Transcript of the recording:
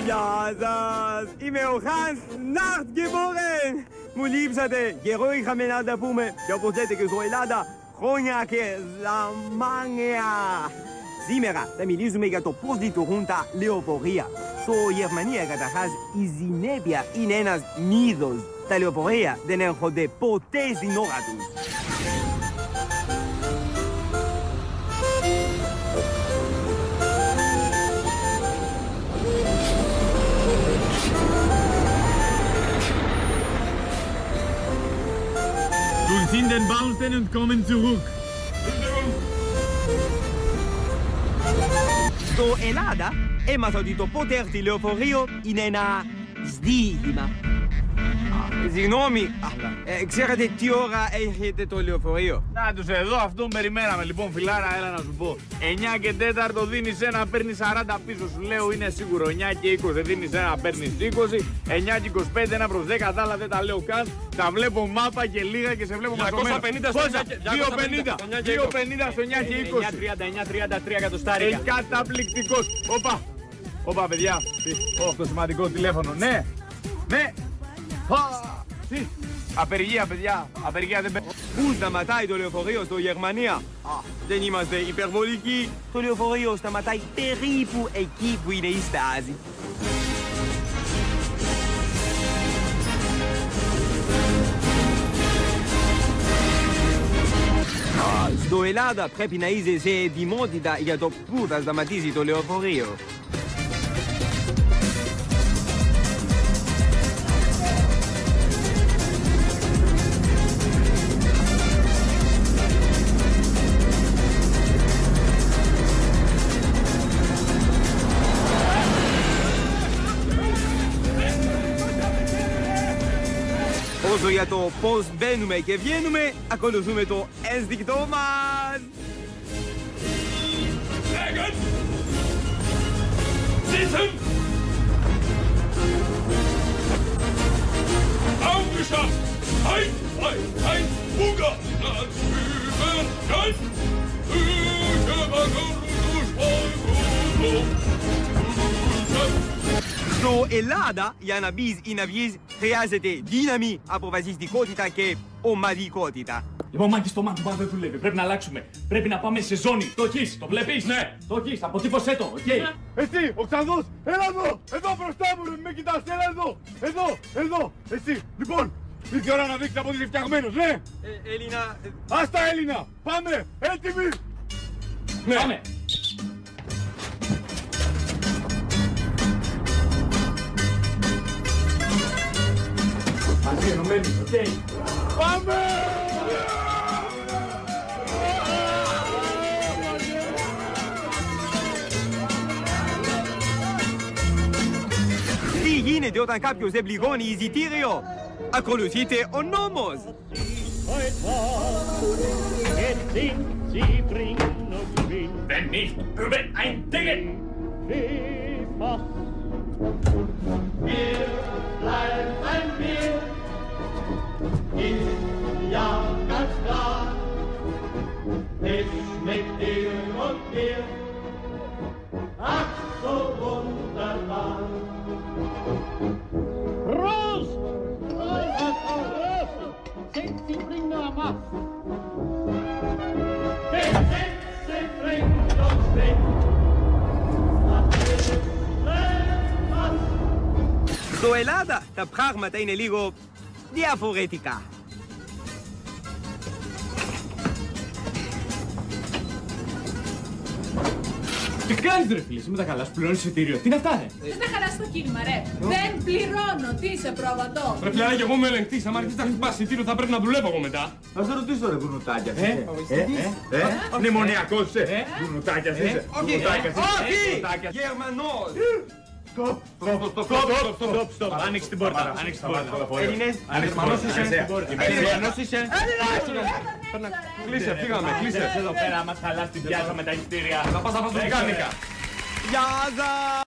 Γεια σας! Είμαι ο Hans Nachtgeboren! Μου λείψατε! Καιρό είχαμε να τα πούμε. Και όπως λέτε και στο Ελλάδα, χρόνια και ζαμάνια! Σήμερα θα μιλήσουμε για το πώς λειτουργούν τα λεωφορεία. Στο Γερμανία καταρχάς η συνέπεια είναι ένας μύθος. Τα λεωφορεία δεν έρχονται ποτέ στην ώρα τους. Nun sind den Baustein und kommen zurück. Στο Ελλάδα έμαθα ότι το πότε έρθει λεωφορείο είναι ένα ζήτημα. Συγγνώμη, ξέρετε τι ώρα έρχεται το λεωφορείο? Να τους εδώ, αυτόν περιμέναμε. Λοιπόν, φιλάρα, έλα να σου πω. 9 και 4 δίνεις ένα, παίρνεις 40 πίσω. Σου λέω είναι σίγουρο. 9 και 20 δίνεις ένα, παίρνεις 20. 9 και 25, ένα προς 10, τα άλλα δεν τα λέω καν. Τα βλέπω μάπα και λίγα και σε βλέπω μαζωμένα. 250 στο 250. 250 στο 9 και 20. 9,33 εκατοστάρικα. Καταπληκτικός. Όπα, παιδιά. Το σημαντικό τηλέφωνο. Ναι. Τι. Απεργία, παιδιά. Απεργία δεν παίρνει. Πού σταματάει το λεωφορείο στο Γερμανία? Δεν είμαστε υπερβολικοί. Το λεωφορείο σταματάει περίπου εκεί που είναι η στάση. Στο Ελλάδα πρέπει να είσαι σε ετοιμότητα για το πού θα σταματήσει το λεωφορείο. Όσο για το πώς μπαίνουμε και βγαίνουμε, ακολουθούμε το ένστικτό μας. Sitzen! Aufgeschafft! Ein, zwei, eins, Bunga! Nein! Στο Ελλάδα, για να μπεις ή να βγεις, χρειάζεται δύναμη, αποφασιστικότητα και ομαδικότητα. Λοιπόν, Μάκη, στο μάτι δεν δουλεύει. Πρέπει να αλλάξουμε. Πρέπει να πάμε σε ζώνη. Το έχεις, το βλέπεις? Ναι. Το έχεις, αποτύπωσέ το, οκ. Εσύ, ο Ξανδός, έλα εδώ! Εδώ μπροστά μου, ρε, με κοιτάς, έλα εδώ! Εδώ! Εσύ, λοιπόν, ήρθε η ώρα να δείξεις από ότι είσαι φτιαγμένος, ναι! Έλληνα... Ας τα Έλληνα! Πάμε! Έτοιμοι! Ναι. Πάμε! Μαζί ενωμένοι, οκ. Πάμε! Τι γίνεται όταν κάποιος δεν πληγώνει εισιτήριο? Ακολουθείτε ο νόμος. Wenn nicht, über ein Ticket! Wir bleiben ein Bier, ist ja ganz klar. Es schmeckt dir und mir, ach so wunderbar. Prost! Prost! Sensi bringt noch was. Sensi bringt uns weg. Στο Ελλάδα τα πράγματα είναι λίγο διαφορετικά. Τι κάνεις ρε φίλε, με τα καλά σου πληρώνεις εισιτήριο. Τι είναι αυτά ρε? Δεν θα χαλάσει το κίνημα ρε. Δεν πληρώνω, τι είσαι προβατό. Ρε φιλαράκι, εγώ είμαι ελεγκτής, άμα αρχίσεις να χτυπάς εισιτήριο θα πρέπει να δουλεύω εγώ μετά. Να σε ρωτήσω ρε κουνουτάκια, μνημονιακός είσαι, κουνουτάκιας είσαι. Όχι! Γερμανός! Στοπ. Άνοιξε την πόρτα. Έλληνες, Γερμανός είσαι. Γερμανός είσαι. Κλείσε, φύγαμε, κλείσε. Εδώ πέρα, άμα χαλάς την πιάζα με τα εισιτήρια. Θα πας να φας το μηχάνικα. Γεια σας!